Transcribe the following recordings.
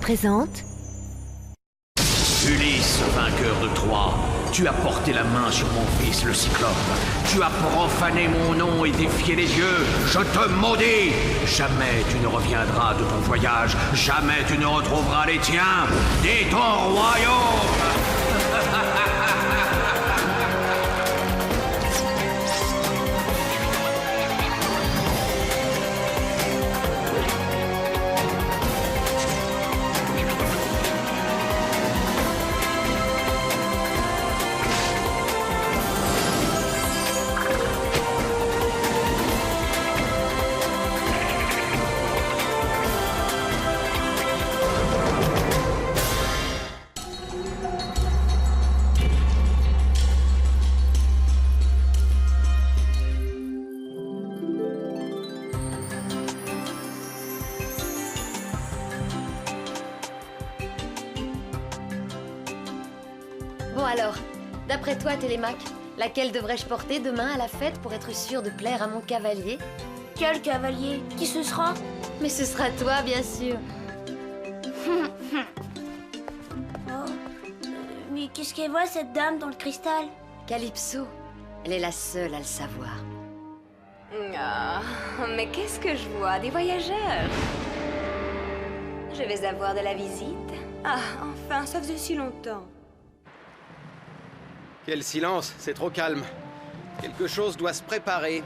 présente... Ulysse, vainqueur de Troie, tu as porté la main sur mon fils le Cyclope. Tu as profané mon nom et défié les dieux. Je te maudis. Jamais tu ne reviendras de ton voyage. Jamais tu ne retrouveras les tiens. Dès ton royaume. Bon alors, d'après toi Télémaque, laquelle devrais-je porter demain à la fête pour être sûre de plaire à mon cavalier? Quel cavalier? Qui ce sera? Mais ce sera toi, bien sûr. Mais qu'est-ce qu'elle voit, cette dame, dans le cristal? Calypso, elle est la seule à le savoir. Ah, mais qu'est-ce que je vois? Des voyageurs. Je vais avoir de la visite. Ah, enfin, ça faisait si longtemps. Quel silence, c'est trop calme. Quelque chose doit se préparer.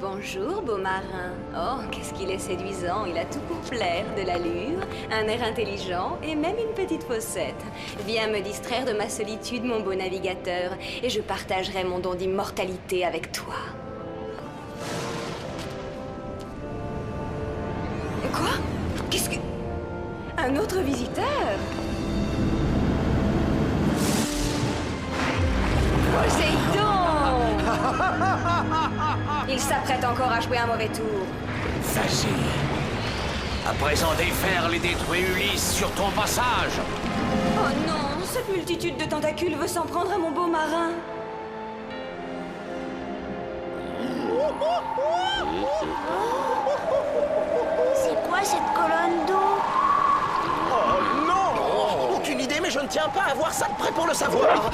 Bonjour, beau marin. Oh, qu'est-ce qu'il est séduisant. Il a tout pour plaire. De l'allure, un air intelligent et même une petite fossette. Viens me distraire de ma solitude, mon beau navigateur, et je partagerai mon don d'immortalité avec toi. Quoi? Qu'est-ce que... Un autre visiteur? Poséidon! Il s'apprête encore à jouer un mauvais tour. Vas-y. À présent déferle et détruis Ulysse sur ton passage. Oh non, cette multitude de tentacules veut s'en prendre à mon beau marin. C'est quoi cette colonne d'eau? Oh non! Aucune idée, mais je ne tiens pas à voir ça de près pour le savoir.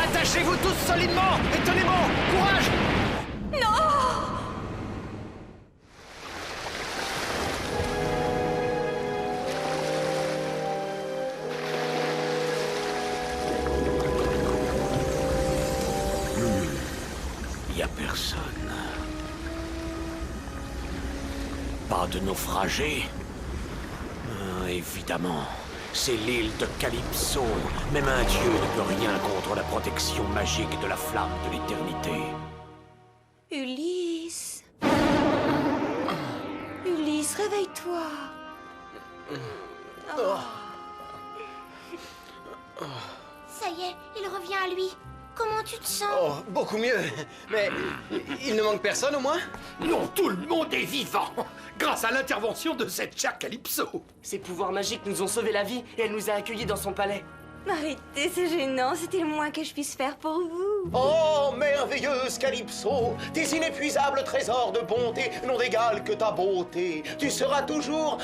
Attachez-vous tous solidement et tenez bon! Courage! Y a personne. Pas de naufragés? Évidemment. C'est l'île de Calypso. Même un dieu ne peut rien contre la protection magique de la flamme de l'éternité. Ulysse. Ulysse, réveille-toi. Ça y est, il revient à lui. Comment tu te sens? Oh, beaucoup mieux. Mais il ne manque personne au moins? Non, tout le monde est vivant, grâce à l'intervention de cette chère Calypso. Ses pouvoirs magiques nous ont sauvé la vie et elle nous a accueillis dans son palais. Arrêtez, c'est gênant. C'était le moins que je puisse faire pour vous. Oh, merveilleuse Calypso, tes inépuisables trésors de bonté n'ont d'égal que ta beauté. Tu seras toujours...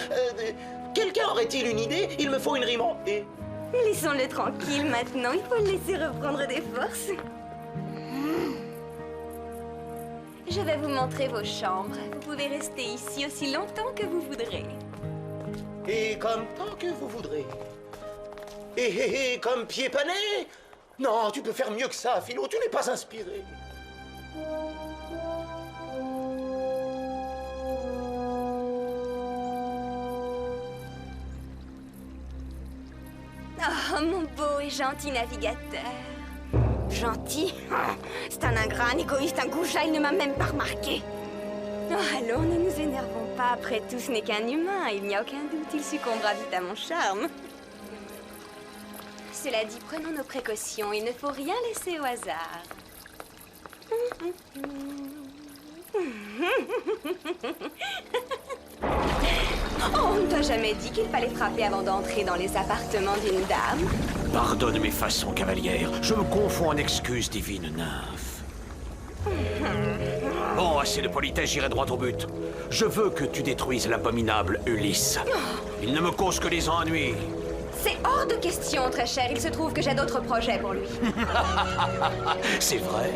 Quelqu'un aurait-il une idée? Il me faut une rime en et. Laissons-le tranquille maintenant. Il faut le laisser reprendre des forces. Je vais vous montrer vos chambres. Vous pouvez rester ici aussi longtemps que vous voudrez. Et comme tant que vous voudrez. Et comme pied pané? Non, tu peux faire mieux que ça, Philo, tu n'es pas inspiré. Oh, mon beau et gentil navigateur. Gentil? C'est un ingrat, un égoïste, un goujat, il ne m'a même pas remarqué. Oh, allons, ne nous énervons pas. Après tout, ce n'est qu'un humain. Il n'y a aucun doute, il succombera vite à mon charme. Cela dit, prenons nos précautions. Il ne faut rien laisser au hasard. Oh, on ne t'a jamais dit qu'il fallait frapper avant d'entrer dans les appartements d'une dame? Pardonne mes façons cavalières. Je me confonds en excuses, divine nymphe. Bon, assez de politesse, j'irai droit au but. Je veux que tu détruises l'abominable Ulysse. Il ne me cause que des ennuis. C'est hors de question, très cher. Il se trouve que j'ai d'autres projets pour lui. C'est vrai.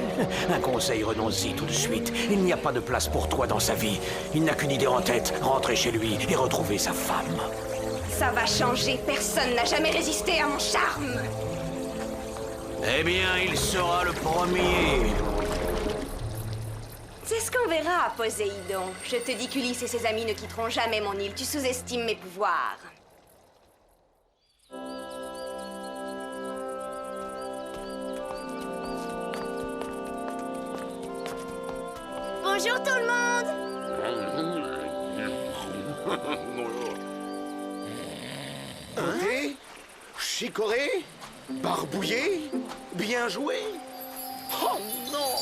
Un conseil, renonce-y tout de suite. Il n'y a pas de place pour toi dans sa vie. Il n'a qu'une idée en tête, rentrer chez lui et retrouver sa femme. Ça va changer. Personne n'a jamais résisté à mon charme. Eh bien, il sera le premier. C'est ce qu'on verra, Poséidon. Je te dis qu'Ulysse et ses amis ne quitteront jamais mon île. Tu sous-estimes mes pouvoirs. Bonjour tout le monde! Hein? Chicoré? Barbouillé? Bien joué? Oh non!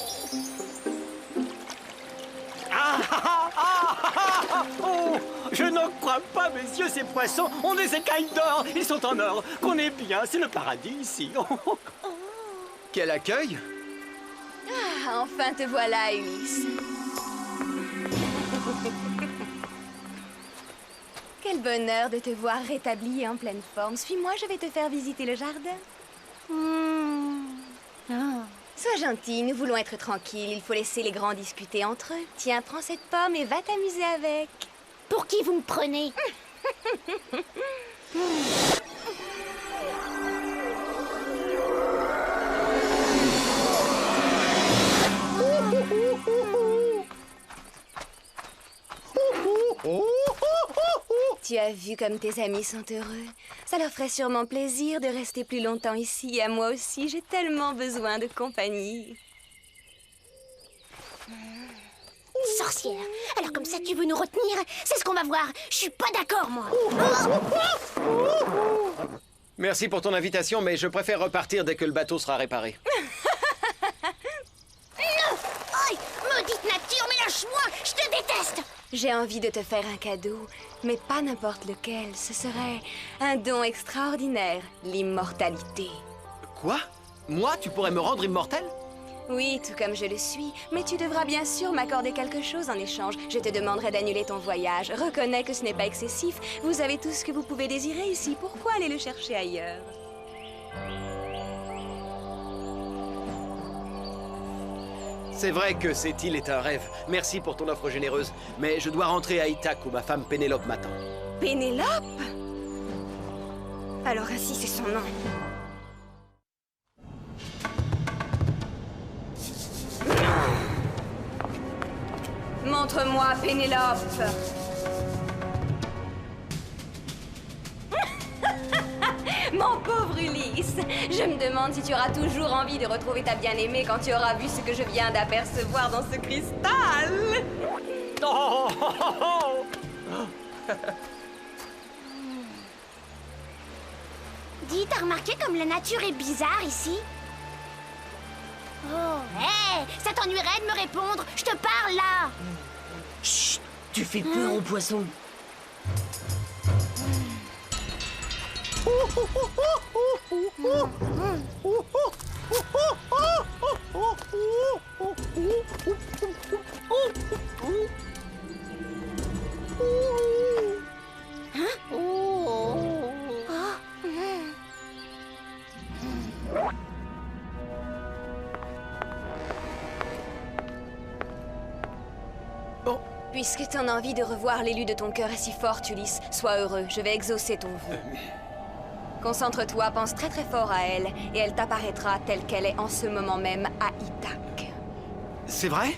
Oh, je n'en crois pas, messieurs, ces poissons. On les écailles d'or. Ils sont en or. Qu'on est bien, c'est le paradis ici. Quel accueil! Ah, enfin te voilà, Ulysse. Quel bonheur de te voir rétabli et en pleine forme. Suis-moi, je vais te faire visiter le jardin. Sois gentil, nous voulons être tranquilles. Il faut laisser les grands discuter entre eux. Tiens, prends cette pomme et va t'amuser avec. Pour qui vous me prenez? Tu as vu comme tes amis sont heureux. Ça leur ferait sûrement plaisir de rester plus longtemps ici. Et à moi aussi, j'ai tellement besoin de compagnie. Sorcière. Alors comme ça, tu veux nous retenir? C'est ce qu'on va voir. Je suis pas d'accord, moi. Merci pour ton invitation, mais je préfère repartir dès que le bateau sera réparé. Aïe, maudite nature, mais lâche-moi. Je te déteste. J'ai envie de te faire un cadeau, mais pas n'importe lequel. Ce serait un don extraordinaire, l'immortalité. Quoi? Moi, tu pourrais me rendre immortel? Oui, tout comme je le suis. Mais tu devras bien sûr m'accorder quelque chose en échange. Je te demanderai d'annuler ton voyage. Reconnais que ce n'est pas excessif. Vous avez tout ce que vous pouvez désirer ici. Pourquoi aller le chercher ailleurs? C'est vrai que cette île est un rêve. Merci pour ton offre généreuse. Mais je dois rentrer à Ithaque où ma femme Pénélope m'attend. Pénélope? Alors ainsi c'est son nom. Montre-moi Pénélope. Mon pauvre Ulysse, je me demande si tu auras toujours envie de retrouver ta bien-aimée quand tu auras vu ce que je viens d'apercevoir dans ce cristal. Oh, oh, oh, oh. Dis, t'as remarqué comme la nature est bizarre ici? Oh, hé, ça t'ennuierait de me répondre? Je te parle, là. Chut, tu fais peur aux poissons. Puisque ton envie de revoir l'élu de ton cœur est si forte, Ulysse, sois heureux, je vais exaucer ton vœu. Concentre-toi, pense très très fort à elle, et elle t'apparaîtra telle qu'elle est en ce moment même à Ithaque. C'est vrai?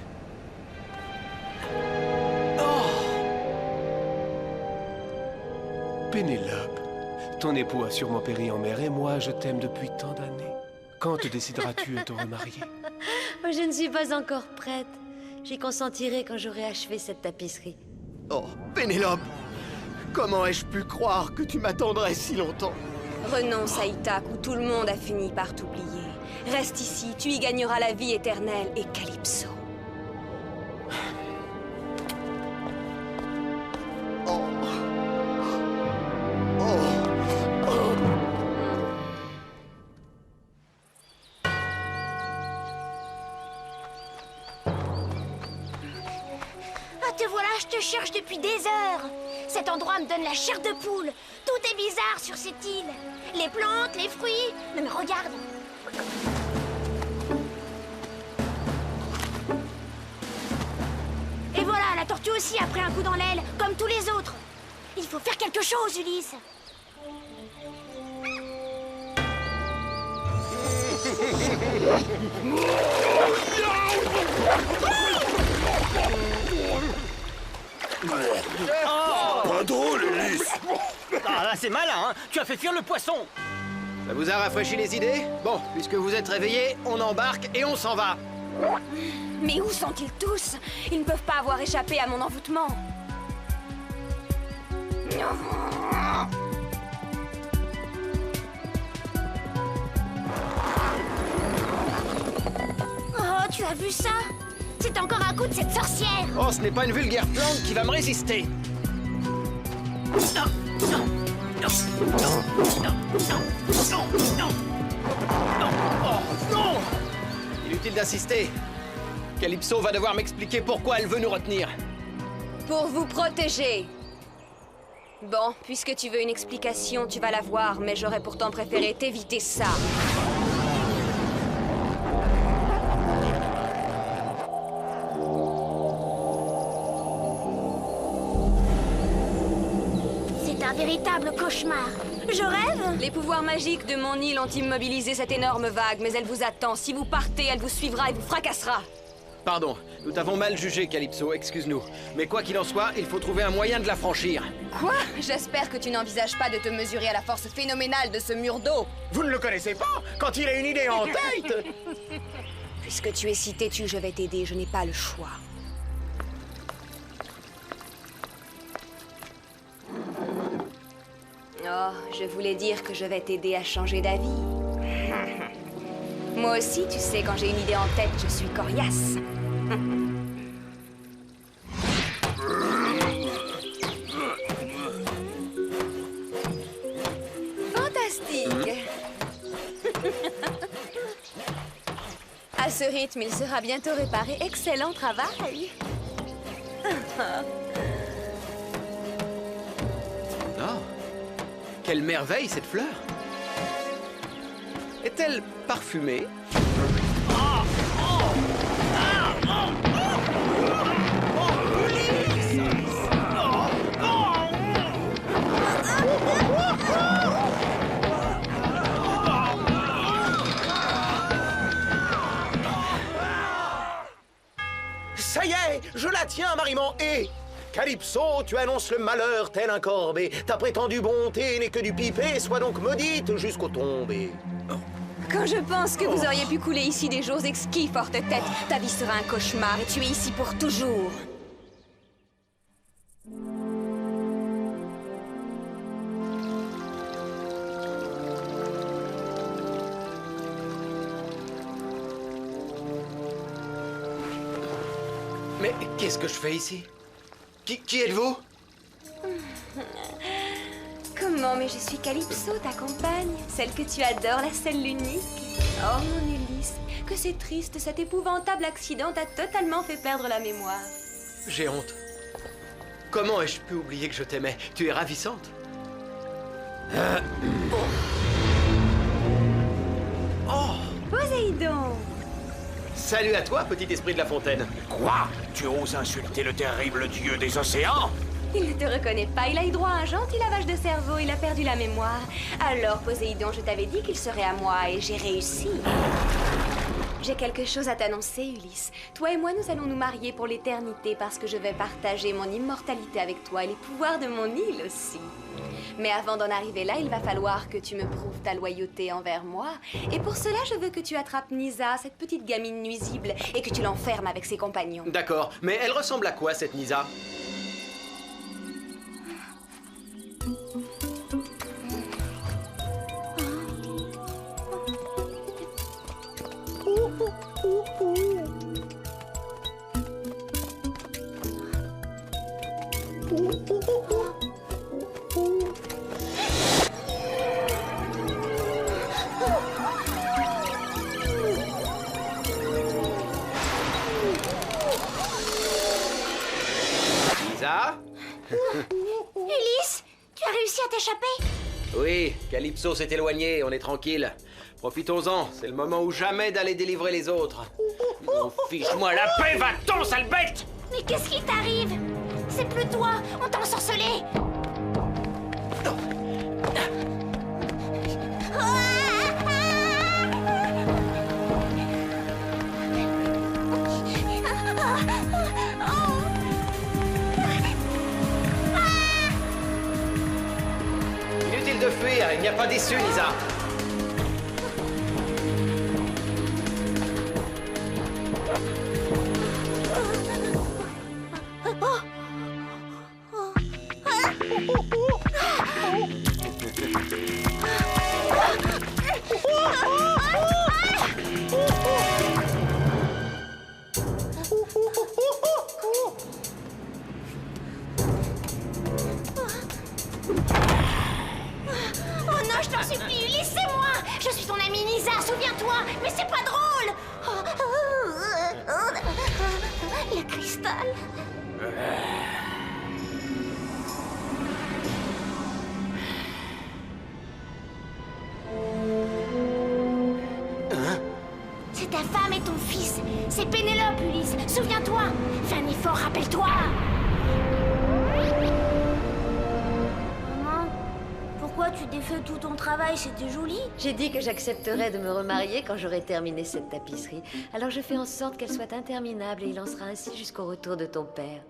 Pénélope, ton époux a sûrement péri en mer et moi, je t'aime depuis tant d'années. Quand te décideras-tu à te remarier? Oh, je ne suis pas encore prête. J'y consentirai quand j'aurai achevé cette tapisserie. Oh, Pénélope! Comment ai-je pu croire que tu m'attendrais si longtemps? Renonce à Ithaque où tout le monde a fini par t'oublier. Reste ici, tu y gagneras la vie éternelle et Calypso. Je te cherche depuis des heures. Cet endroit me donne la chair de poule. Tout est bizarre sur cette île. Les plantes, les fruits... Non mais regarde. Et voilà, la tortue aussi a pris un coup dans l'aile, comme tous les autres. Il faut faire quelque chose, Ulysse. Pas drôle, Ulysse. Ah là, c'est malin, hein. Tu as fait fuir le poisson. Ça vous a rafraîchi les idées? Bon, puisque vous êtes réveillés, on embarque et on s'en va. Mais où sont-ils tous? Ils ne peuvent pas avoir échappé à mon envoûtement. Oh, tu as vu ça? C'est encore un coup de cette sorcière. Oh, ce n'est pas une vulgaire plante qui va me résister. Inutile d'insister. Calypso va devoir m'expliquer pourquoi elle veut nous retenir. Pour vous protéger. Bon, puisque tu veux une explication, tu vas la voir, mais j'aurais pourtant préféré t'éviter ça. C'est un véritable cauchemar. Je rêve? Les pouvoirs magiques de mon île ont immobilisé cette énorme vague, mais elle vous attend. Si vous partez, elle vous suivra et vous fracassera. Pardon, nous t'avons mal jugé, Calypso, excuse-nous. Mais quoi qu'il en soit, il faut trouver un moyen de la franchir. Quoi? J'espère que tu n'envisages pas de te mesurer à la force phénoménale de ce mur d'eau. Vous ne le connaissez pas? Quand il a une idée en tête! Puisque tu es si têtu, je vais t'aider, je n'ai pas le choix. Oh, je voulais dire que je vais t'aider à changer d'avis. Moi aussi, tu sais, quand j'ai une idée en tête, je suis coriace. Fantastique. À ce rythme, il sera bientôt réparé. Excellent travail. Oh, quelle merveille cette fleur! Est-elle parfumée? Ça y est, je la tiens, Mariman. Et Calypso, tu annonces le malheur tel un corbeau. Ta prétendue bonté n'est que du pipé, sois donc maudite jusqu'au tombé. Quand je pense que vous auriez pu couler ici des jours exquis, forte tête, ta vie sera un cauchemar et tu es ici pour toujours. Mais qu'est-ce que je fais ici? Qui êtes-vous? Comment? Mais je suis Calypso, ta compagne, celle que tu adores, la seule, l'unique. Oh mon Ulysse, que c'est triste, cet épouvantable accident t'a totalement fait perdre la mémoire. J'ai honte. Comment ai-je pu oublier que je t'aimais? Tu es ravissante. Oh! Poséidon! Salut à toi, petit esprit de la fontaine. Quoi? Tu oses insulter le terrible dieu des océans? Il ne te reconnaît pas, il a eu droit à un gentil lavage de cerveau, il a perdu la mémoire. Alors, Poséidon, je t'avais dit qu'il serait à moi et j'ai réussi. J'ai quelque chose à t'annoncer, Ulysse. Toi et moi, nous allons nous marier pour l'éternité parce que je vais partager mon immortalité avec toi et les pouvoirs de mon île aussi. Mais avant d'en arriver là, il va falloir que tu me prouves ta loyauté envers moi. Et pour cela, je veux que tu attrapes Nyssa, cette petite gamine nuisible, et que tu l'enfermes avec ses compagnons. D'accord, mais elle ressemble à quoi, cette Nyssa? réussi à t'échapper? Oui, Calypso s'est éloigné, on est tranquille. Profitons-en, c'est le moment ou jamais d'aller délivrer les autres. Oh, fiche-moi la paix, va-t'en, sale bête! Mais qu'est-ce qui t'arrive? C'est plus toi, on t'a ensorcelé. Inutile de fuir, il n'y a pas d'issue, Lisa. Oh non, je t'en supplie, Ulysse, c'est moi. Je suis ton amie Nisa, souviens-toi. Mais c'est pas drôle. Le cristal. C'est ta femme et ton fils. C'est Pénélope, Ulysse. Souviens-toi. Fais un effort, rappelle-toi. Maman, pourquoi tu défais tout ton travail? C'était joli. J'ai dit que j'accepterais de me remarier quand j'aurai terminé cette tapisserie. Alors je fais en sorte qu'elle soit interminable et il en sera ainsi jusqu'au retour de ton père.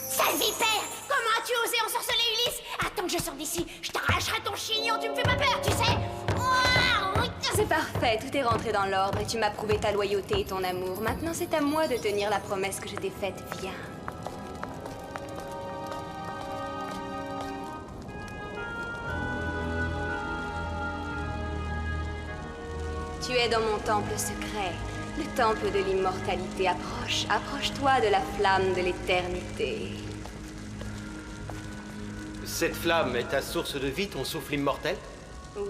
Sale vipère! Comment as-tu osé ensorceler Ulysse? Attends que je sors d'ici. Je t'arracherai ton chignon, tu me fais pas peur, tu sais. C'est parfait, tout est rentré dans l'ordre et tu m'as prouvé ta loyauté et ton amour. Maintenant, c'est à moi de tenir la promesse que je t'ai faite. Viens. Tu es dans mon temple secret, le temple de l'immortalité. Approche, approche-toi de la flamme de l'éternité. Cette flamme est ta source de vie, ton souffle immortel?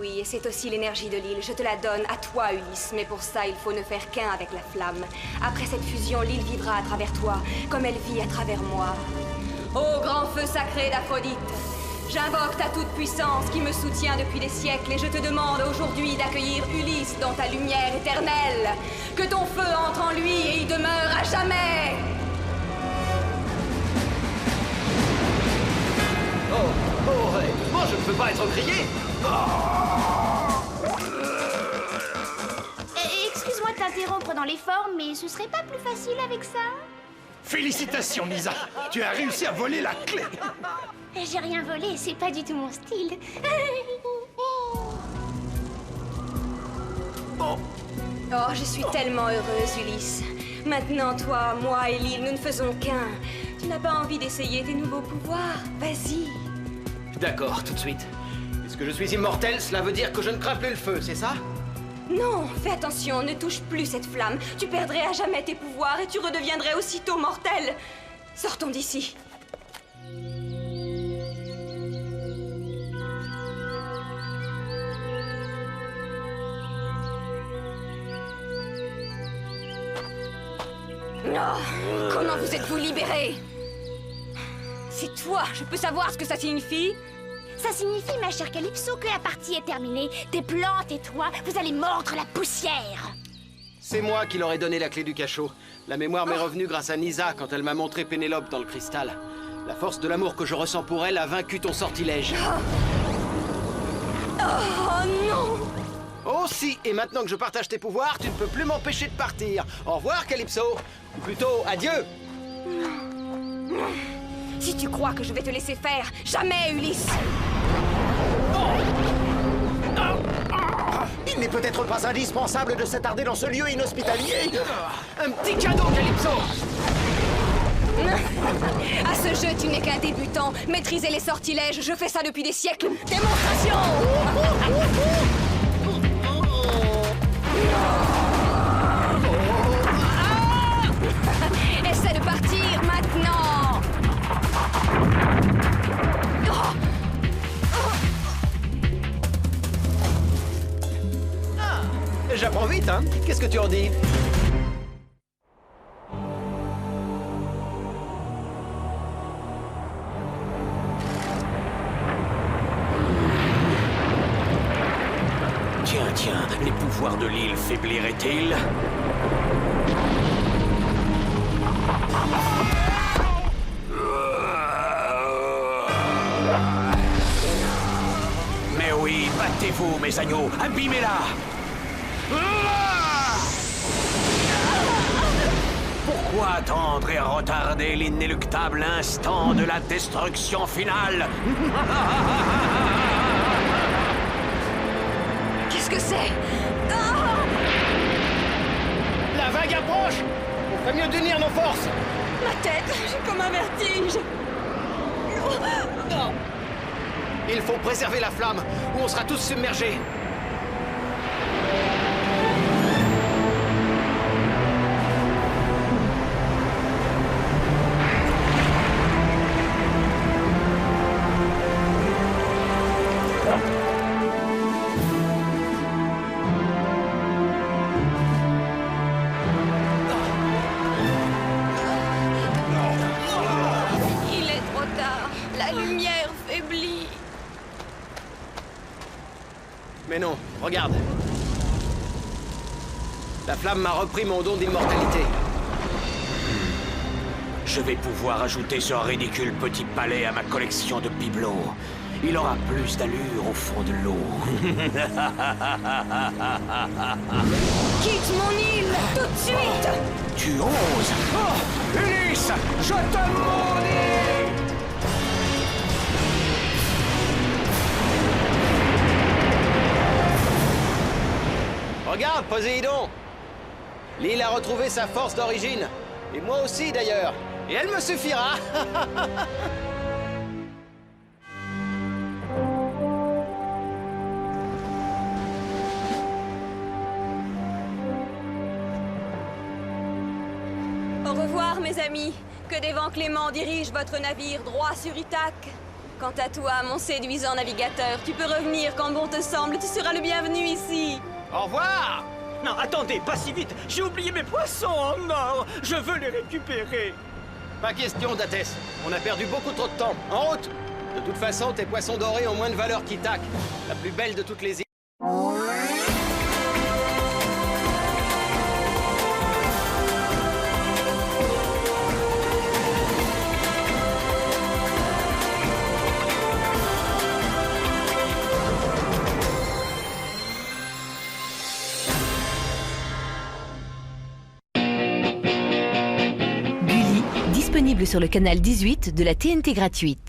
Oui, et c'est aussi l'énergie de l'île. Je te la donne à toi, Ulysse. Mais pour ça, il faut ne faire qu'un avec la flamme. Après cette fusion, l'île vivra à travers toi, comme elle vit à travers moi. Ô grand feu sacré d'Aphrodite, j'invoque ta toute-puissance qui me soutient depuis des siècles et je te demande aujourd'hui d'accueillir Ulysse dans ta lumière éternelle. Que ton feu entre en lui et y demeure à jamais. Moi je ne peux pas être grillé. Excuse-moi de t'interrompre dans l'effort, mais ce serait pas plus facile avec ça? Félicitations, Nisa. Tu as réussi à voler la clé. J'ai rien volé, c'est pas du tout mon style. Oh, je suis tellement heureuse, Ulysse. Maintenant, toi, moi et l'île, nous ne faisons qu'un. Tu n'as pas envie d'essayer tes nouveaux pouvoirs? Vas-y. D'accord, tout de suite. Puisque je suis immortel, cela veut dire que je ne crains plus le feu, c'est ça? Non, fais attention, ne touche plus cette flamme. Tu perdrais à jamais tes pouvoirs et tu redeviendrais aussitôt mortel. Sortons d'ici. Oh, comment vous êtes-vous libérés? C'est toi, je peux savoir ce que ça signifie? Ça signifie, ma chère Calypso, que la partie est terminée. Tes plantes et toi, vous allez mordre la poussière. C'est moi qui leur ai donné la clé du cachot. La mémoire m'est revenue grâce à Nisa quand elle m'a montré Pénélope dans le cristal. La force de l'amour que je ressens pour elle a vaincu ton sortilège. Oh non! Oh si, et maintenant que je partage tes pouvoirs, tu ne peux plus m'empêcher de partir. Au revoir, Calypso. Ou plutôt, adieu. Si tu crois que je vais te laisser faire, jamais, Ulysse. Il n'est peut-être pas indispensable de s'attarder dans ce lieu inhospitalier. Un petit cadeau, Calypso. À ce jeu, tu n'es qu'un débutant. Maîtriser les sortilèges, je fais ça depuis des siècles. Démonstration. Essaie de partir maintenant. J'apprends vite, hein? Qu'est-ce que tu en dis? pouvoirs de l'île faiblirait-il? Mais oui, battez-vous, mes agneaux, abîmez-la! Pourquoi attendre et retarder l'inéluctable instant de la destruction finale? Qu'est-ce que c'est? La vague approche! On ferait mieux d'unir nos forces! Ma tête, j'ai comme un vertige. Il faut préserver la flamme, ou on sera tous submergés. Il est trop tard. La lumière faiblit. Mais non, regarde. La flamme m'a repris mon don d'immortalité. Je vais pouvoir ajouter ce ridicule petit palais à ma collection de bibelots. Il aura plus d'allure au fond de l'eau. Quitte mon île, tout de suite. Tu oses? Oh, Ulysse, je te maudis! Regarde, Poséidon! L'île a retrouvé sa force d'origine. Et moi aussi, d'ailleurs. Et elle me suffira. Au revoir, mes amis. Que des vents cléments dirigent votre navire droit sur Ithaque. Quant à toi, mon séduisant navigateur, tu peux revenir quand bon te semble. Tu seras le bienvenu ici. Au revoir! Non, attendez, pas si vite. J'ai oublié mes poissons en or. Je veux les récupérer. Pas question, Dathès. On a perdu beaucoup trop de temps. En route! De toute façon, tes poissons dorés ont moins de valeur qu'Ithaque, la plus belle de toutes les îles. Gulli, disponible sur le canal 18 de la TNT gratuite.